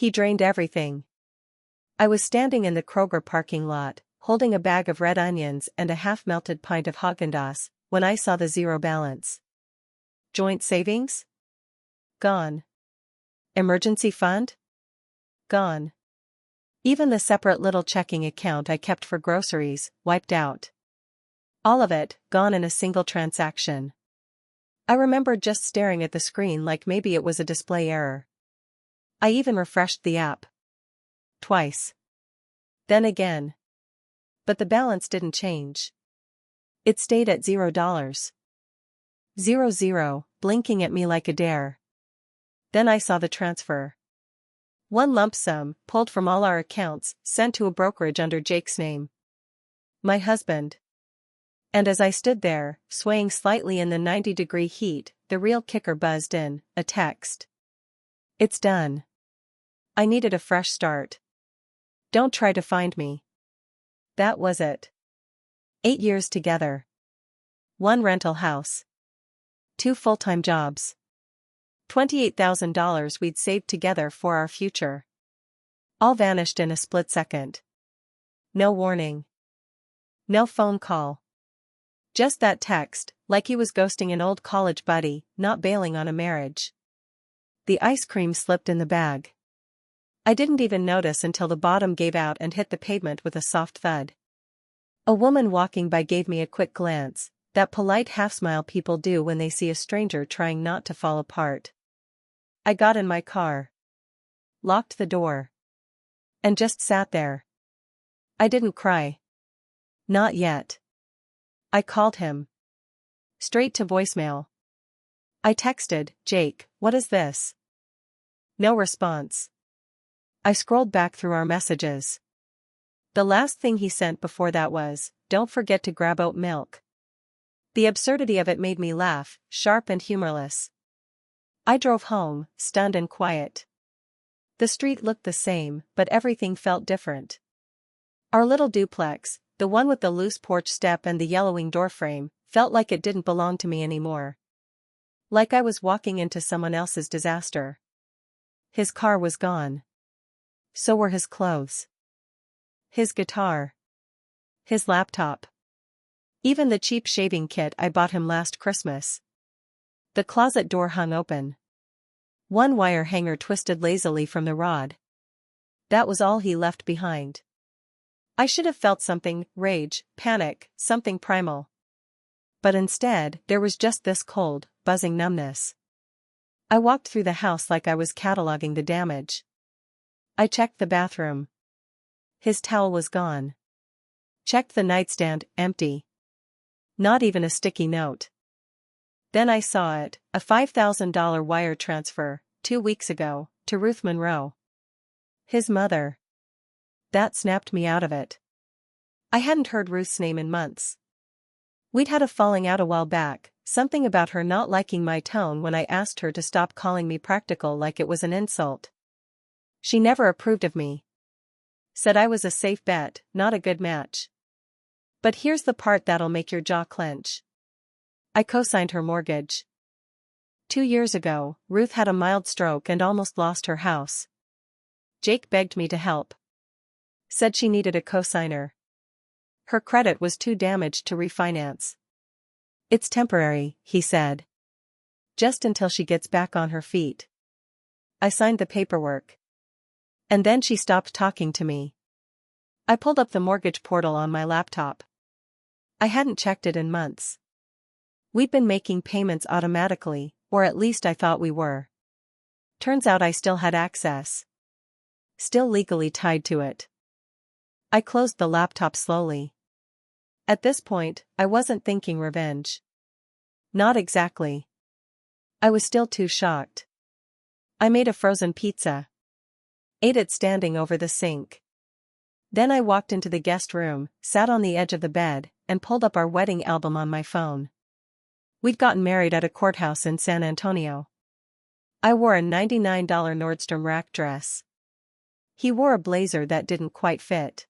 He drained everything. I was standing in the Kroger parking lot, holding a bag of red onions and a half-melted pint of Häagen-Dazs, when I saw the zero balance. Joint savings? Gone. Emergency fund? Gone. Even the separate little checking account I kept for groceries, wiped out. All of it, gone in a single transaction. I remember just staring at the screen like maybe it was a display error. I even refreshed the app. Twice. Then again. But the balance didn't change. It stayed at $0. 00, blinking at me like a dare. Then I saw the transfer. One lump sum, pulled from all our accounts, sent to a brokerage under Jake's name. My husband. And as I stood there, swaying slightly in the 90-degree heat, the real kicker buzzed in, a text. It's done. I needed a fresh start. Don't try to find me. That was it. 8 years together. 1 rental house. 2 full-time jobs. $28,000 we'd saved together for our future. All vanished in a split second. No warning. No phone call. Just that text, like he was ghosting an old college buddy, not bailing on a marriage. The ice cream slipped in the bag. I didn't even notice until the bottom gave out and hit the pavement with a soft thud. A woman walking by gave me a quick glance, that polite half-smile people do when they see a stranger trying not to fall apart. I got in my car. Locked the door. And just sat there. I didn't cry. Not yet. I called him. Straight to voicemail. I texted, Jake, what is this? No response. I scrolled back through our messages. The last thing he sent before that was, don't forget to grab oat milk. The absurdity of it made me laugh, sharp and humorless. I drove home, stunned and quiet. The street looked the same, but everything felt different. Our little duplex, the one with the loose porch step and the yellowing doorframe, felt like it didn't belong to me anymore. Like I was walking into someone else's disaster. His car was gone. So were his clothes. His guitar. His laptop. Even the cheap shaving kit I bought him last Christmas. The closet door hung open. One wire hanger twisted lazily from the rod. That was all he left behind. I should have felt something, rage, panic, something primal. But instead, there was just this cold, buzzing numbness. I walked through the house like I was cataloging the damage. I checked the bathroom. His towel was gone. Checked the nightstand, empty. Not even a sticky note. Then I saw it, a $5,000 wire transfer, 2 weeks ago, to Ruth Monroe. His mother. That snapped me out of it. I hadn't heard Ruth's name in months. We'd had a falling out a while back, something about her not liking my tone when I asked her to stop calling me practical like it was an insult. She never approved of me. Said I was a safe bet, not a good match. But here's the part that'll make your jaw clench. I co-signed her mortgage. 2 years ago, Ruth had a mild stroke and almost lost her house. Jake begged me to help. Said she needed a co-signer. Her credit was too damaged to refinance. It's temporary, he said. Just until she gets back on her feet. I signed the paperwork. And then she stopped talking to me. I pulled up the mortgage portal on my laptop. I hadn't checked it in months. We'd been making payments automatically, or at least I thought we were. Turns out I still had access. Still legally tied to it. I closed the laptop slowly. At this point, I wasn't thinking revenge. Not exactly. I was still too shocked. I made a frozen pizza. Ate it standing over the sink. Then I walked into the guest room, sat on the edge of the bed, and pulled up our wedding album on my phone. We'd gotten married at a courthouse in San Antonio. I wore a $99 Nordstrom Rack dress. He wore a blazer that didn't quite fit.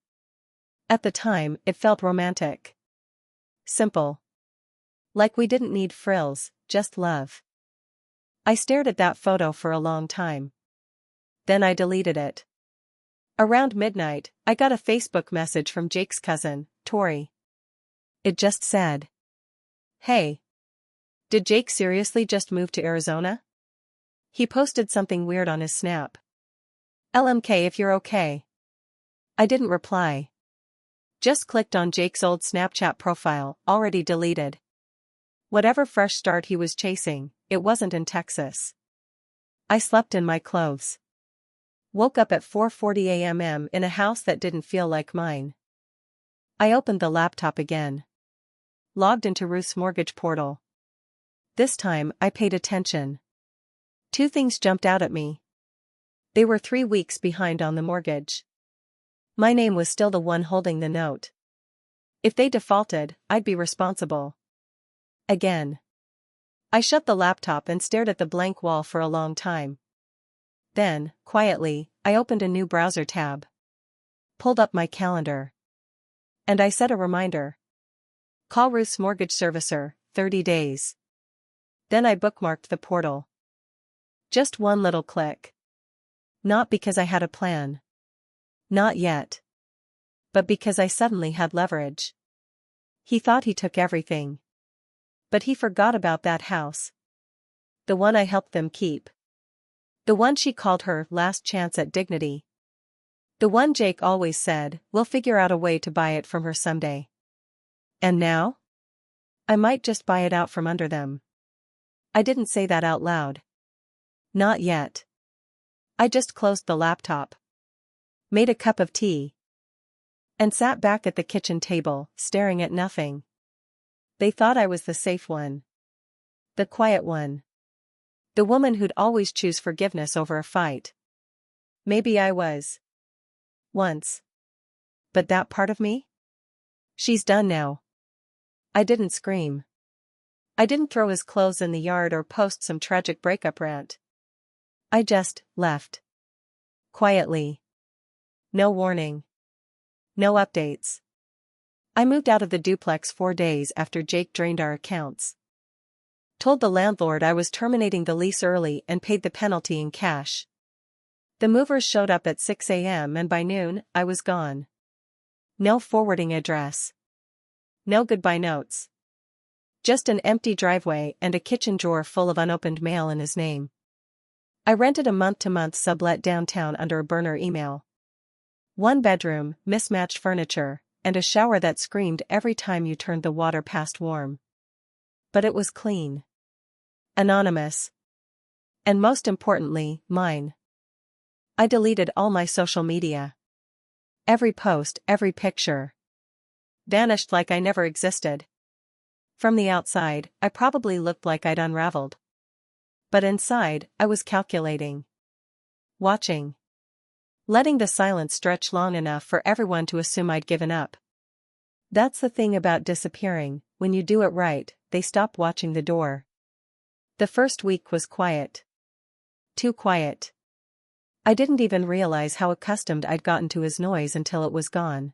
At the time, it felt romantic. Simple. Like we didn't need frills, just love. I stared at that photo for a long time. Then I deleted it. Around midnight, I got a Facebook message from Jake's cousin, Tori. It just said, "Hey. Did Jake seriously just move to Arizona?" He posted something weird on his snap. "LMK if you're okay." I didn't reply. Just clicked on Jake's old Snapchat profile, already deleted. Whatever fresh start he was chasing, it wasn't in Texas. I slept in my clothes. Woke up at 4:40 a.m. in a house that didn't feel like mine. I opened the laptop again. Logged into Ruth's mortgage portal. This time, I paid attention. Two things jumped out at me. They were 3 weeks behind on the mortgage. My name was still the one holding the note. If they defaulted, I'd be responsible. Again. I shut the laptop and stared at the blank wall for a long time. Then, quietly, I opened a new browser tab. Pulled up my calendar. And I set a reminder. Call Ruth's mortgage servicer, 30 days. Then I bookmarked the portal. Just one little click. Not because I had a plan. Not yet. But because I suddenly had leverage. He thought he took everything. But he forgot about that house. The one I helped them keep. The one she called her last chance at dignity. The one Jake always said, "We'll figure out a way to buy it from her someday." And now? I might just buy it out from under them. I didn't say that out loud. Not yet. I just closed the laptop. Made a cup of tea. And sat back at the kitchen table, staring at nothing. They thought I was the safe one. The quiet one. The woman who'd always choose forgiveness over a fight. Maybe I was. Once. But that part of me? She's done now. I didn't scream. I didn't throw his clothes in the yard or post some tragic breakup rant. I just left. Quietly. No warning. No updates. I moved out of the duplex 4 days after Jake drained our accounts. Told the landlord I was terminating the lease early and paid the penalty in cash. The movers showed up at 6 a.m. and by noon, I was gone. No forwarding address. No goodbye notes. Just an empty driveway and a kitchen drawer full of unopened mail in his name. I rented a month-to-month sublet downtown under a burner email. 1 bedroom, mismatched furniture, and a shower that screamed every time you turned the water past warm. But it was clean. Anonymous. And most importantly, mine. I deleted all my social media. Every post, every picture. Vanished like I never existed. From the outside, I probably looked like I'd unraveled. But inside, I was calculating. Watching. Letting the silence stretch long enough for everyone to assume I'd given up. That's the thing about disappearing, when you do it right, they stop watching the door. The first week was quiet. Too quiet. I didn't even realize how accustomed I'd gotten to his noise until it was gone.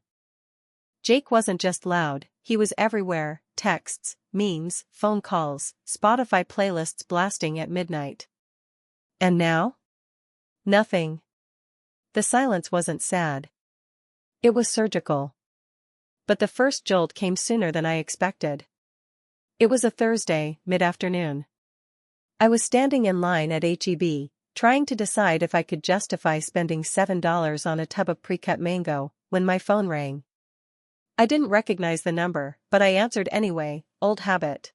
Jake wasn't just loud, he was everywhere, texts, memes, phone calls, Spotify playlists blasting at midnight. And now? Nothing. The silence wasn't sad. It was surgical. But the first jolt came sooner than I expected. It was a Thursday, mid-afternoon. I was standing in line at H-E-B, trying to decide if I could justify spending $7 on a tub of pre-cut mango, when my phone rang. I didn't recognize the number, but I answered anyway, old habit.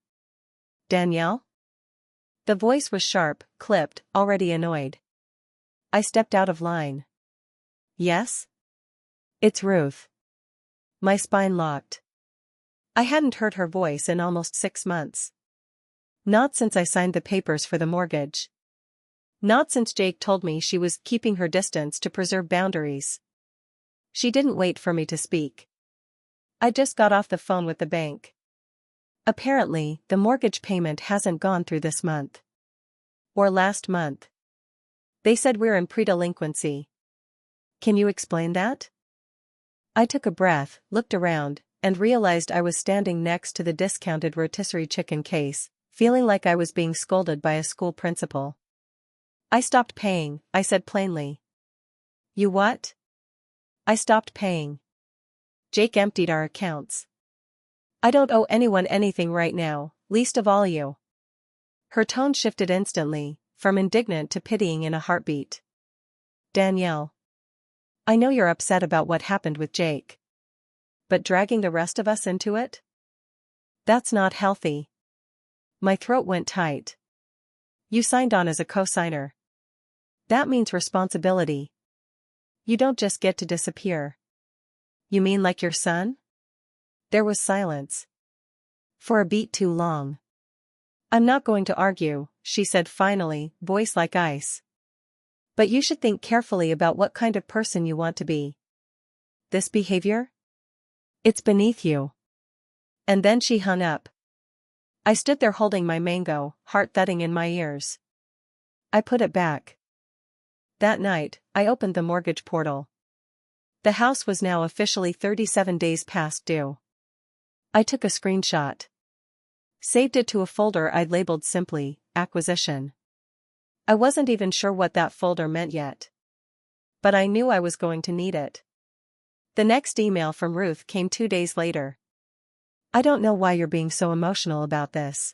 Danielle? The voice was sharp, clipped, already annoyed. I stepped out of line. Yes? It's Ruth. My spine locked. I hadn't heard her voice in almost 6 months. Not since I signed the papers for the mortgage. Not since Jake told me she was keeping her distance to preserve boundaries. She didn't wait for me to speak. I just got off the phone with the bank. Apparently, the mortgage payment hasn't gone through this month. Or last month. They said we're in pre-delinquency. Can you explain that? I took a breath, looked around, and realized I was standing next to the discounted rotisserie chicken case, feeling like I was being scolded by a school principal. I stopped paying, I said plainly. You what? I stopped paying. Jake emptied our accounts. I don't owe anyone anything right now, least of all you. Her tone shifted instantly, from indignant to pitying in a heartbeat. Danielle. I know you're upset about what happened with Jake. But dragging the rest of us into it? That's not healthy. My throat went tight. You signed on as a co-signer. That means responsibility. You don't just get to disappear. You mean like your son? There was silence. For a beat too long. I'm not going to argue, she said finally, voice like ice. But you should think carefully about what kind of person you want to be. This behavior? It's beneath you. And then she hung up. I stood there holding my mango, heart thudding in my ears. I put it back. That night, I opened the mortgage portal. The house was now officially 37 days past due. I took a screenshot. Saved it to a folder I'd labeled simply, Acquisition. I wasn't even sure what that folder meant yet. But I knew I was going to need it. The next email from Ruth came 2 days later. I don't know why you're being so emotional about this.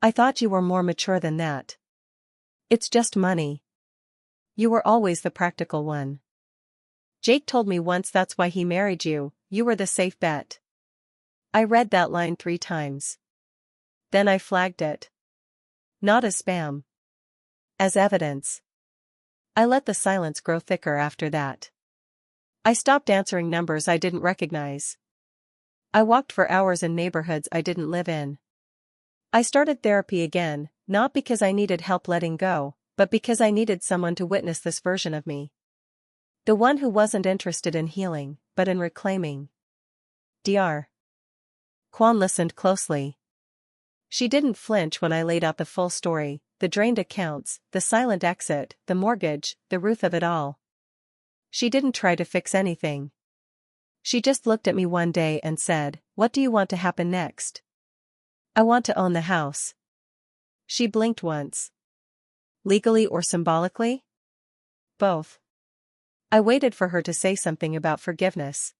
I thought you were more mature than that. It's just money. You were always the practical one. Jake told me once that's why he married you, you were the safe bet. I read that line 3 times. Then I flagged it. Not as spam. As evidence. I let the silence grow thicker after that. I stopped answering numbers I didn't recognize. I walked for hours in neighborhoods I didn't live in. I started therapy again, not because I needed help letting go, but because I needed someone to witness this version of me. The one who wasn't interested in healing, but in reclaiming. Dr. Kwan listened closely. She didn't flinch when I laid out the full story, the drained accounts, the silent exit, the mortgage, the Ruth of it all. She didn't try to fix anything. She just looked at me one day and said, "What do you want to happen next?" "I want to own the house." She blinked once. "Legally or symbolically?" "Both." I waited for her to say something about forgiveness.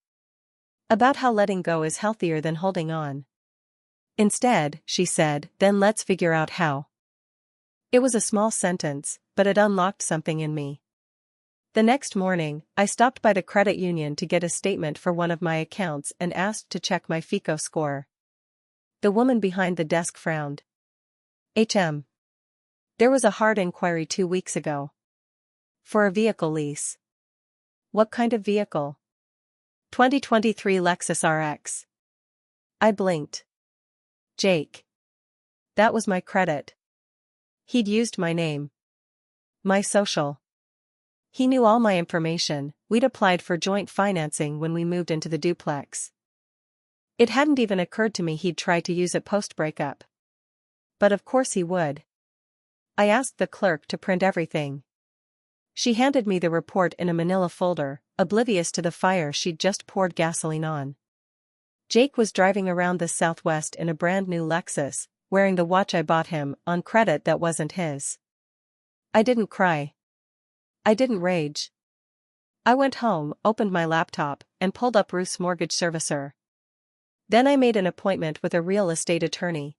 About how letting go is healthier than holding on. Instead, she said, "Then let's figure out how." It was a small sentence, but it unlocked something in me. The next morning, I stopped by the credit union to get a statement for one of my accounts and asked to check my FICO score. The woman behind the desk frowned. "HM. There was a hard inquiry 2 weeks ago. For a vehicle lease." "What kind of vehicle?" 2023 Lexus RX. I blinked. Jake. That was my credit. He'd used my name. My social. He knew all my information. We'd applied for joint financing when we moved into the duplex. It hadn't even occurred to me he'd try to use it post-breakup. But of course he would. I asked the clerk to print everything. She handed me the report in a manila folder, oblivious to the fire she'd just poured gasoline on. Jake was driving around the Southwest in a brand new Lexus, wearing the watch I bought him on credit that wasn't his. I didn't cry. I didn't rage. I went home, opened my laptop, and pulled up Ruth's mortgage servicer. Then I made an appointment with a real estate attorney.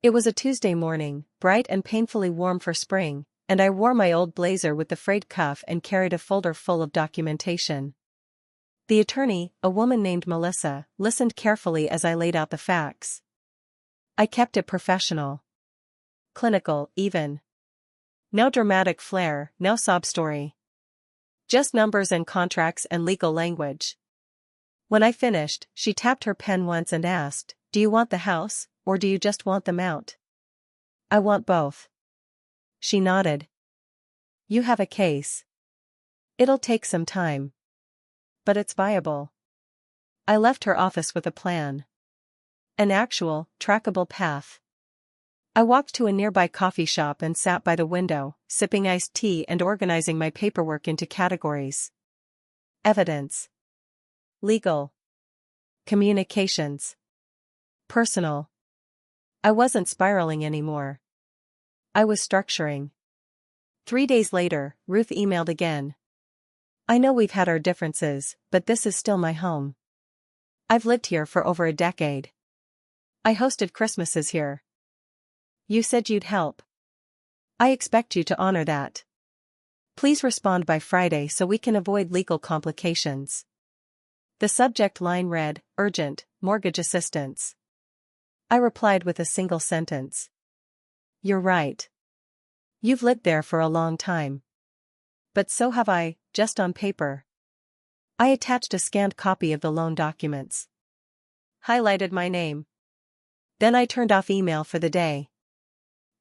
It was a Tuesday morning, bright and painfully warm for spring, and I wore my old blazer with the frayed cuff and carried a folder full of documentation. The attorney, a woman named Melissa, listened carefully as I laid out the facts. I kept it professional. Clinical, even. No dramatic flair, no sob story. Just numbers and contracts and legal language. When I finished, she tapped her pen once and asked, "Do you want the house, or do you just want the mount?" "I want both." She nodded. "You have a case. It'll take some time. But it's viable." I left her office with a plan. An actual, trackable path. I walked to a nearby coffee shop and sat by the window, sipping iced tea and organizing my paperwork into categories. Evidence. Legal. Communications. Personal. I wasn't spiraling anymore. I was structuring. 3 days later, Ruth emailed again. I know we've had our differences, but this is still my home. I've lived here for over a decade. I hosted Christmases here. You said you'd help. I expect you to honor that. Please respond by Friday so we can avoid legal complications. The subject line read, urgent, mortgage assistance. I replied with a single sentence. You're right. You've lived there for a long time. But so have I, just on paper. I attached a scanned copy of the loan documents. Highlighted my name. Then I turned off email for the day.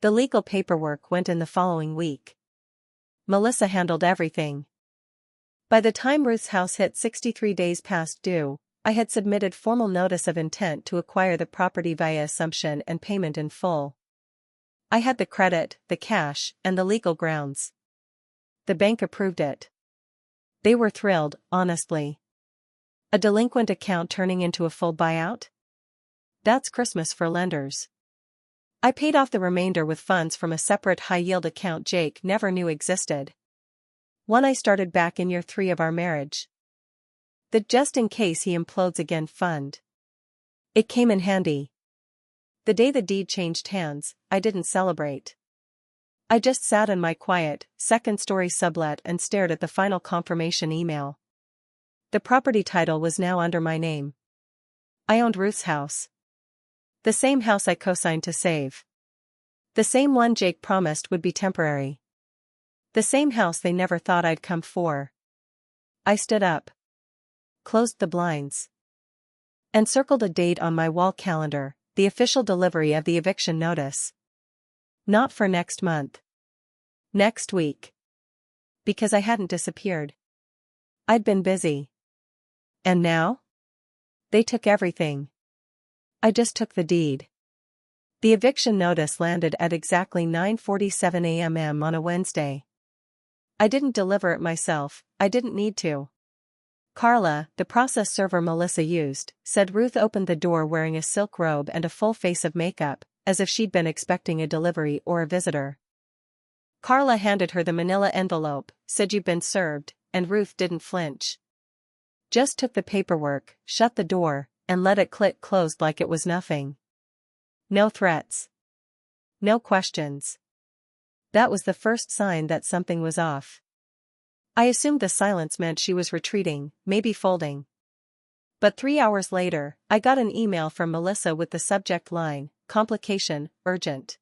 The legal paperwork went in the following week. Melissa handled everything. By the time Ruth's house hit 63 days past due, I had submitted formal notice of intent to acquire the property via assumption and payment in full. I had the credit, the cash, and the legal grounds. The bank approved it. They were thrilled, honestly. A delinquent account turning into a full buyout? That's Christmas for lenders. I paid off the remainder with funds from a separate high-yield account Jake never knew existed. One I started back in year 3 of our marriage. The just in case he implodes again fund. It came in handy. The day the deed changed hands, I didn't celebrate. I just sat in my quiet, second-story sublet and stared at the final confirmation email. The property title was now under my name. I owned Ruth's house. The same house I co-signed to save. The same one Jake promised would be temporary. The same house they never thought I'd come for. I stood up. Closed the blinds. And circled a date on my wall calendar, the official delivery of the eviction notice. Not for next month. Next week. Because I hadn't disappeared. I'd been busy. And now? They took everything. I just took the deed. The eviction notice landed at exactly 9:47 a.m. on a Wednesday. I didn't deliver it myself, I didn't need to. Carla, the process server Melissa used, said Ruth opened the door wearing a silk robe and a full face of makeup, as if she'd been expecting a delivery or a visitor. Carla handed her the manila envelope, said you've been served, and Ruth didn't flinch. Just took the paperwork, shut the door, and let it click closed like it was nothing. No threats. No questions. That was the first sign that something was off. I assumed the silence meant she was retreating, maybe folding. But 3 hours later, I got an email from Melissa with the subject line, complication, urgent.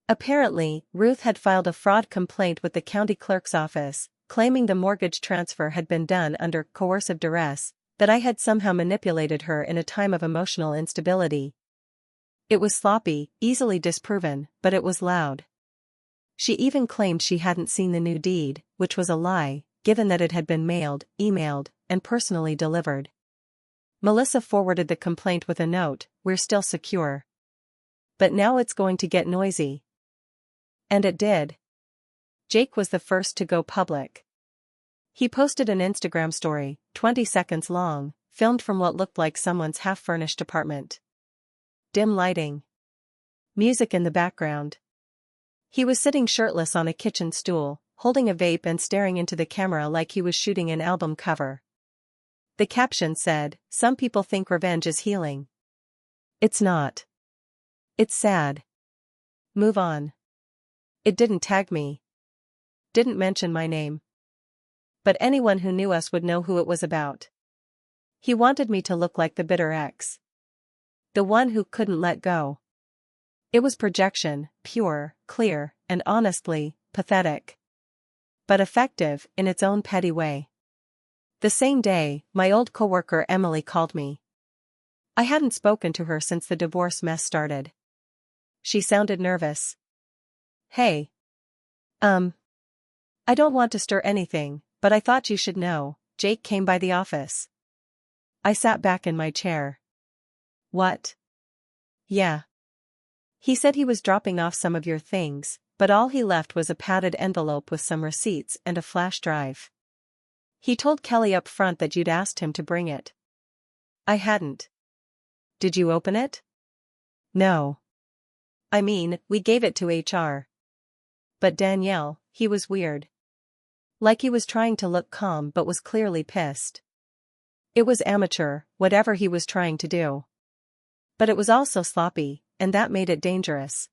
Apparently, Ruth had filed a fraud complaint with the county clerk's office, claiming the mortgage transfer had been done under coercive duress, that I had somehow manipulated her in a time of emotional instability. It was sloppy, easily disproven, but it was loud. She even claimed she hadn't seen the new deed, which was a lie, given that it had been mailed, emailed, and personally delivered. Melissa forwarded the complaint with a note, "We're still secure. But now it's going to get noisy." And it did. Jake was the first to go public. He posted an Instagram story, 20 seconds long, filmed from what looked like someone's half-furnished apartment. Dim lighting. Music in the background. He was sitting shirtless on a kitchen stool, holding a vape and staring into the camera like he was shooting an album cover. The caption said, "Some people think revenge is healing. It's not. It's sad. Move on." It didn't tag me. Didn't mention my name. But anyone who knew us would know who it was about. He wanted me to look like the bitter ex. The one who couldn't let go. It was projection, pure, clear, and honestly, pathetic. But effective in its own petty way. The same day, my old coworker Emily called me. I hadn't spoken to her since the divorce mess started. She sounded nervous. "Hey. I don't want to stir anything, but I thought you should know, Jake came by the office." I sat back in my chair. "What?" "Yeah. He said he was dropping off some of your things, but all he left was a padded envelope with some receipts and a flash drive. He told Kelly up front that you'd asked him to bring it." I hadn't. "Did you open it?" "No. I mean, we gave it to HR. But Danielle, he was weird. Like he was trying to look calm but was clearly pissed. It was amateur, whatever he was trying to do. But it was also sloppy, and that made it dangerous.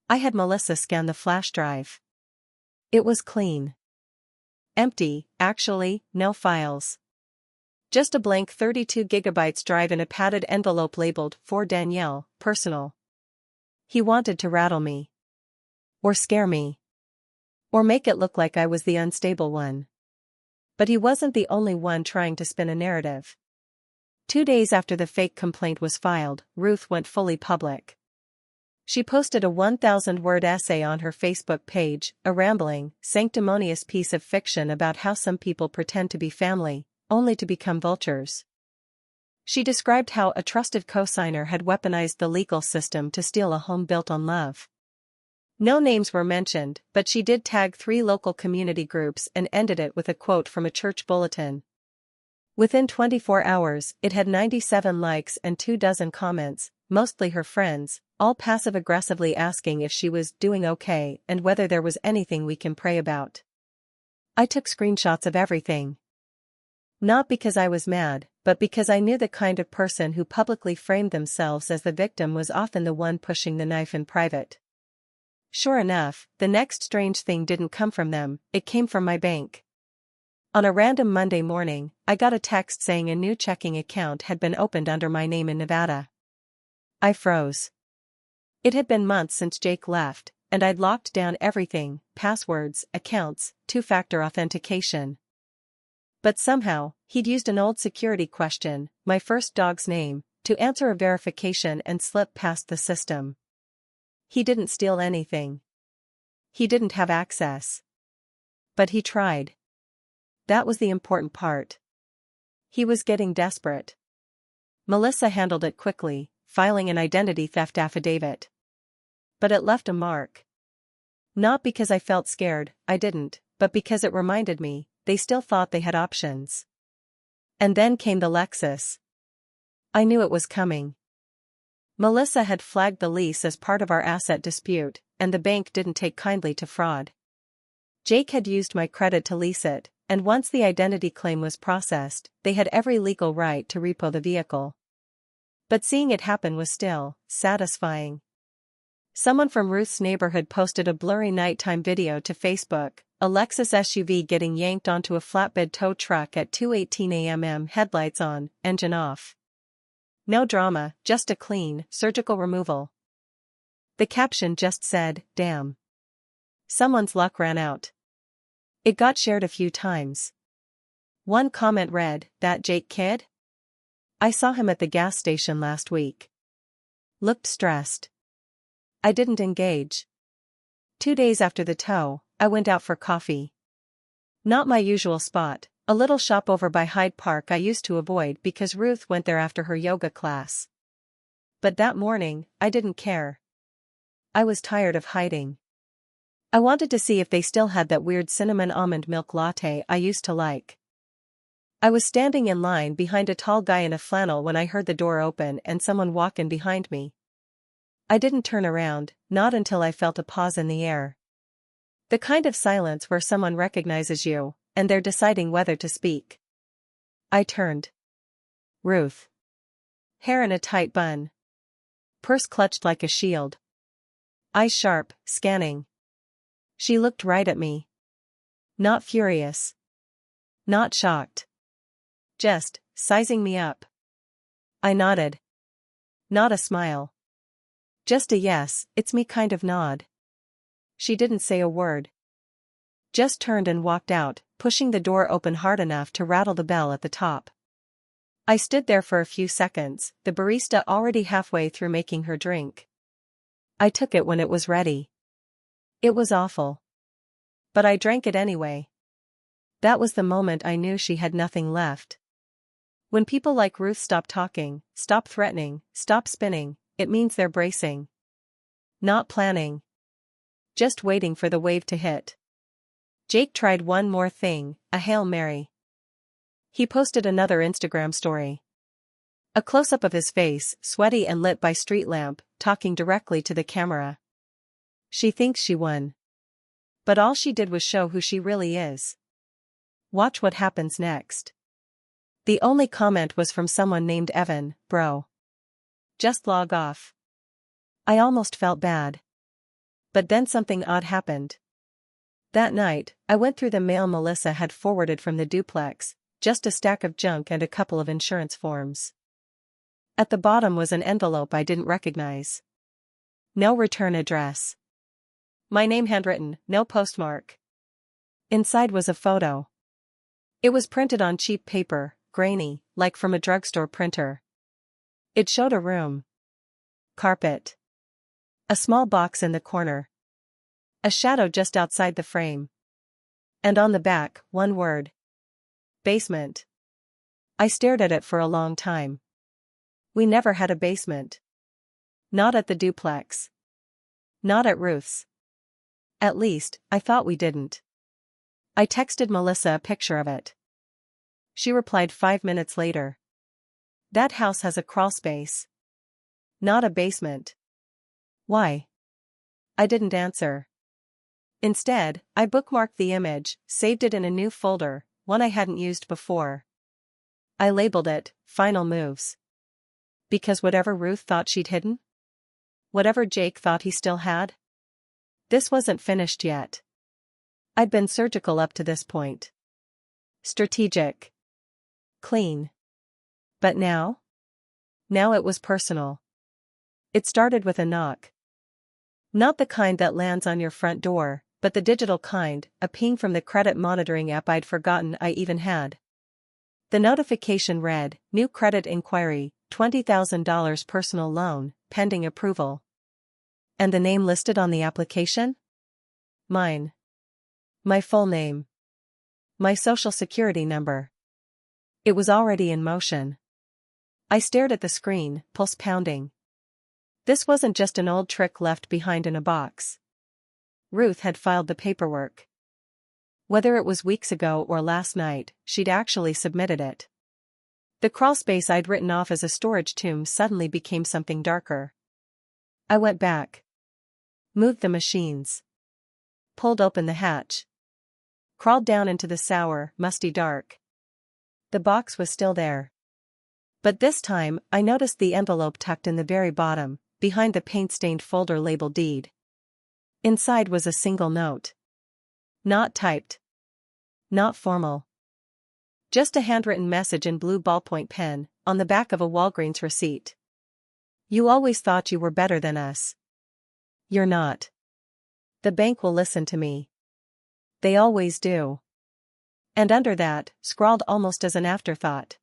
I had Melissa scan the flash drive. It was clean. Empty, actually, no files. Just a blank 32 gigabytes drive in a padded envelope labeled, "For Danielle, personal." He wanted to rattle me. Or scare me. Or make it look like I was the unstable one. But he wasn't the only one trying to spin a narrative. 2 days after the fake complaint was filed, Ruth went fully public. She posted a 1,000-word essay on her Facebook page, a rambling, sanctimonious piece of fiction about how some people pretend to be family, only to become vultures. She described how a trusted cosigner had weaponized the legal system to steal a home built on love. No names were mentioned, but she did tag 3 local community groups and ended it with a quote from a church bulletin. Within 24 hours, it had 97 likes and 24 comments, mostly her friends, all passive-aggressively asking if she was doing okay and whether there was anything we can pray about. I took screenshots of everything. Not because I was mad, but because I knew the kind of person who publicly framed themselves as the victim was often the one pushing the knife in private. Sure enough, the next strange thing didn't come from them, it came from my bank. On a random Monday morning, I got a text saying a new checking account had been opened under my name in Nevada. I froze. It had been months since Jake left, and I'd locked down everything, passwords, accounts, two-factor authentication. But somehow, he'd used an old security question, my first dog's name, to answer a verification and slip past the system. He didn't steal anything. He didn't have access. But he tried. That was the important part. He was getting desperate. Melissa handled it quickly, filing an identity theft affidavit. But it left a mark. Not because I felt scared, I didn't, but because it reminded me, they still thought they had options. And then came the Lexus. I knew it was coming. Melissa had flagged the lease as part of our asset dispute, and the bank didn't take kindly to fraud. Jake had used my credit to lease it, and once the identity claim was processed, they had every legal right to repo the vehicle. But seeing it happen was still satisfying. Someone from Ruth's neighborhood posted a blurry nighttime video to Facebook, a Lexus SUV getting yanked onto a flatbed tow truck at 2:18 a.m. headlights on, engine off. No drama, just a clean, surgical removal. The caption just said, "Damn. Someone's luck ran out." It got shared a few times. One comment read, "That Jake kid? I saw him at the gas station last week. Looked stressed." I didn't engage. 2 days after the tow, I went out for coffee. Not my usual spot, a little shop over by Hyde Park I used to avoid because Ruth went there after her yoga class. But that morning, I didn't care. I was tired of hiding. I wanted to see if they still had that weird cinnamon almond milk latte I used to like. I was standing in line behind a tall guy in a flannel when I heard the door open and someone walk in behind me. I didn't turn around, not until I felt a pause in the air. The kind of silence where someone recognizes you, and they're deciding whether to speak. I turned. Ruth. Hair in a tight bun. Purse clutched like a shield. Eyes sharp, scanning. She looked right at me. Not furious. Not shocked. Just, sizing me up. I nodded. Not a smile. Just a yes, it's me kind of nod. She didn't say a word. Just turned and walked out, pushing the door open hard enough to rattle the bell at the top. I stood there for a few seconds, the barista already halfway through making her drink. I took it when it was ready. It was awful. But I drank it anyway. That was the moment I knew she had nothing left. When people like Ruth stop talking, stop threatening, stop spinning, it means they're bracing. Not planning. Just waiting for the wave to hit. Jake tried one more thing, a Hail Mary. He posted another Instagram story. A close-up of his face, sweaty and lit by street lamp, talking directly to the camera. She thinks she won. But all she did was show who she really is. Watch what happens next. The only comment was from someone named Evan, bro. Just log off. I almost felt bad. But then something odd happened. That night, I went through the mail Melissa had forwarded from the duplex, just a stack of junk and a couple of insurance forms. At the bottom was an envelope I didn't recognize. No return address. My name handwritten, no postmark. Inside was a photo. It was printed on cheap paper, grainy, like from a drugstore printer. It showed a room. Carpet. A small box in the corner. A shadow just outside the frame. And on the back, one word. Basement. I stared at it for a long time. We never had a basement. Not at the duplex. Not at Ruth's. At least, I thought we didn't. I texted Melissa a picture of it. She replied 5 minutes later. That house has a crawlspace. Not a basement. Why? I didn't answer. Instead, I bookmarked the image, saved it in a new folder, one I hadn't used before. I labeled it, Final Moves. Because whatever Ruth thought she'd hidden? Whatever Jake thought he still had? This wasn't finished yet. I'd been surgical up to this point. Strategic. Clean. But now? Now it was personal. It started with a knock. Not the kind that lands on your front door, but the digital kind, a ping from the credit monitoring app I'd forgotten I even had. The notification read, New credit inquiry, $20,000 personal loan, pending approval. And the name listed on the application? Mine. My full name. My social security number. It was already in motion. I stared at the screen, pulse pounding. This wasn't just an old trick left behind in a box. Ruth had filed the paperwork. Whether it was weeks ago or last night, she'd actually submitted it. The crawlspace I'd written off as a storage tomb suddenly became something darker. I went back. Moved the machines. Pulled open the hatch. Crawled down into the sour, musty dark. The box was still there. But this time, I noticed the envelope tucked in the very bottom, behind the paint-stained folder labeled deed. Inside was a single note. Not typed. Not formal. Just a handwritten message in blue ballpoint pen, on the back of a Walgreens receipt. You always thought you were better than us. You're not. The bank will listen to me. They always do. And under that, scrawled almost as an afterthought.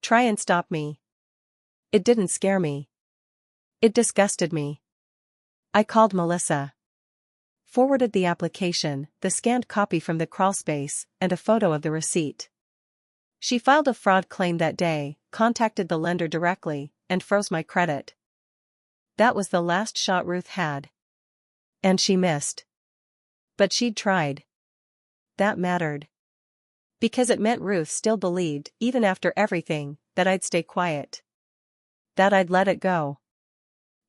Try and stop me. It didn't scare me. It disgusted me. I called Melissa. Forwarded the application, the scanned copy from the crawlspace, and a photo of the receipt. She filed a fraud claim that day, contacted the lender directly, and froze my credit. That was the last shot Ruth had. And she missed. But she'd tried. That mattered. Because it meant Ruth still believed, even after everything, that I'd stay quiet. That I'd let it go.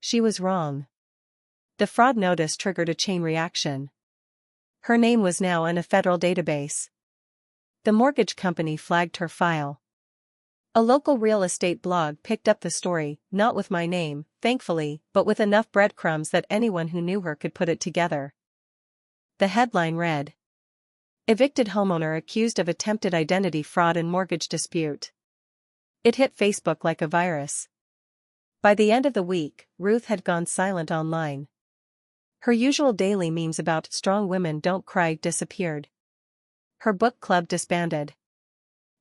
She was wrong. The fraud notice triggered a chain reaction. Her name was now in a federal database. The mortgage company flagged her file. A local real estate blog picked up the story, not with my name, thankfully, but with enough breadcrumbs that anyone who knew her could put it together. The headline read, Evicted homeowner accused of attempted identity fraud in mortgage dispute. It hit Facebook like a virus. By the end of the week, Ruth had gone silent online. Her usual daily memes about strong women don't cry disappeared. Her book club disbanded.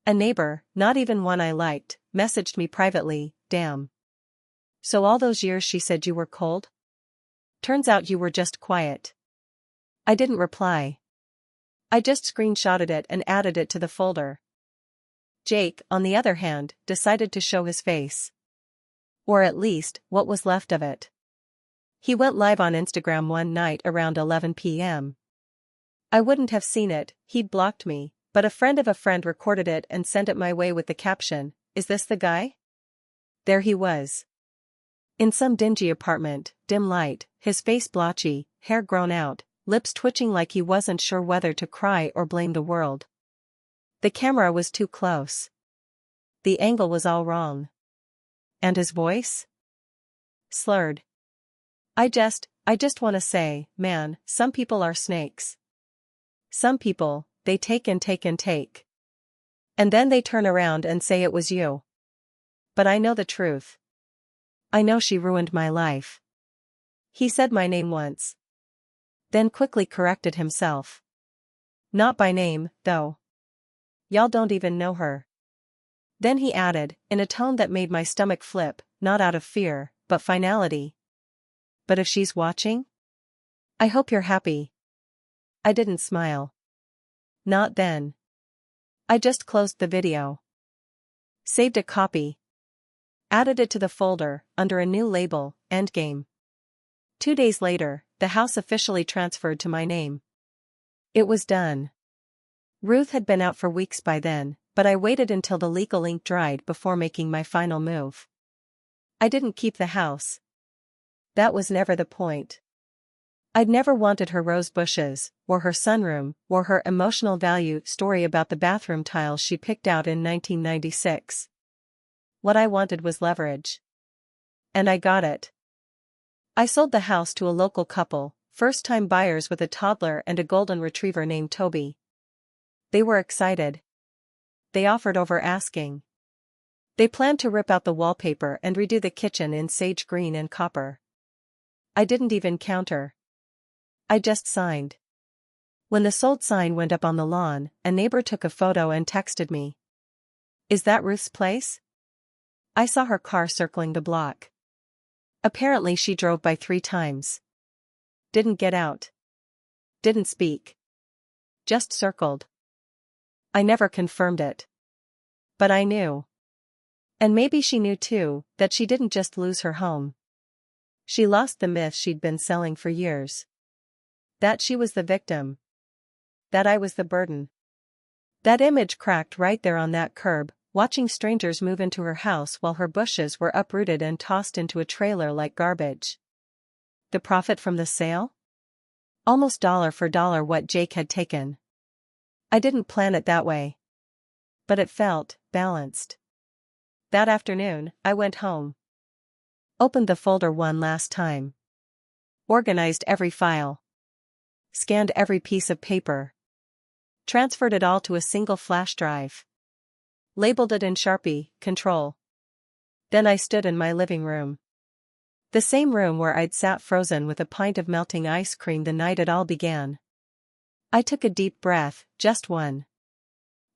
A neighbor, not even one I liked, messaged me privately, damn. So all those years she said you were cold? Turns out you were just quiet. I didn't reply. I just screenshotted it and added it to the folder. Jake, on the other hand, decided to show his face. Or at least, what was left of it. He went live on Instagram one night around 11 p.m. I wouldn't have seen it, he'd blocked me, but a friend of a friend recorded it and sent it my way with the caption, "Is this the guy?" There he was. In some dingy apartment, dim light, his face blotchy, hair grown out, lips twitching like he wasn't sure whether to cry or blame the world. The camera was too close. The angle was all wrong. And his voice? Slurred. I just want to say, man, some people are snakes. Some people, they take and take and take. And then they turn around and say it was you. But I know the truth. I know she ruined my life. He said my name once. Then quickly corrected himself. Not by name, though. Y'all don't even know her. Then he added, in a tone that made my stomach flip, not out of fear, but finality. But if she's watching? I hope you're happy. I didn't smile. Not then. I just closed the video. Saved a copy. Added it to the folder, under a new label, Endgame. 2 days later, the house officially transferred to my name. It was done. Ruth had been out for weeks by then, but I waited until the legal ink dried before making my final move. I didn't keep the house. That was never the point. I'd never wanted her rose bushes, or her sunroom, or her emotional value story about the bathroom tiles she picked out in 1996. What I wanted was leverage. And I got it. I sold the house to a local couple, first-time buyers with a toddler and a golden retriever named Toby. They were excited. They offered over asking. They planned to rip out the wallpaper and redo the kitchen in sage green and copper. I didn't even counter. I just signed. When the sold sign went up on the lawn, a neighbor took a photo and texted me. Is that Ruth's place? I saw her car circling the block. Apparently she drove by 3 times. Didn't get out. Didn't speak. Just circled. I never confirmed it. But I knew. And maybe she knew too, that she didn't just lose her home. She lost the myth she'd been selling for years. That she was the victim. That I was the burden. That image cracked right there on that curb, watching strangers move into her house while her bushes were uprooted and tossed into a trailer like garbage. The profit from the sale? Almost dollar for dollar what Jake had taken. I didn't plan it that way. But it felt balanced. That afternoon, I went home. Opened the folder one last time. Organized every file. Scanned every piece of paper. Transferred it all to a single flash drive. Labeled it in Sharpie, Control. Then I stood in my living room. The same room where I'd sat frozen with a pint of melting ice cream the night it all began. I took a deep breath, just one.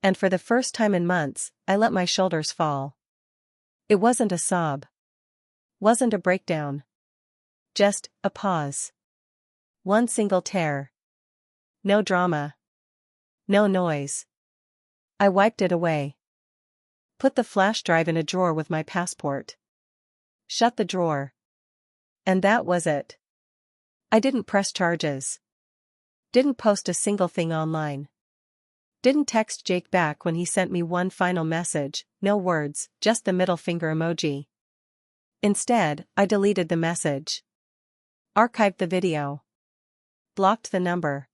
And for the first time in months, I let my shoulders fall. It wasn't a sob. Wasn't a breakdown. Just a pause. One single tear. No drama. No noise. I wiped it away. Put the flash drive in a drawer with my passport. Shut the drawer. And that was it. I didn't press charges. Didn't post a single thing online. Didn't text Jake back when he sent me one final message, no words, just the middle finger emoji. Instead, I deleted the message. Archived the video. Blocked the number.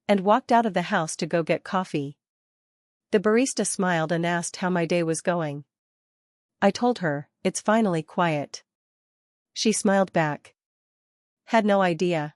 And walked out of the house to go get coffee. The barista smiled and asked how my day was going. I told her, it's finally quiet. She smiled back. Had no idea.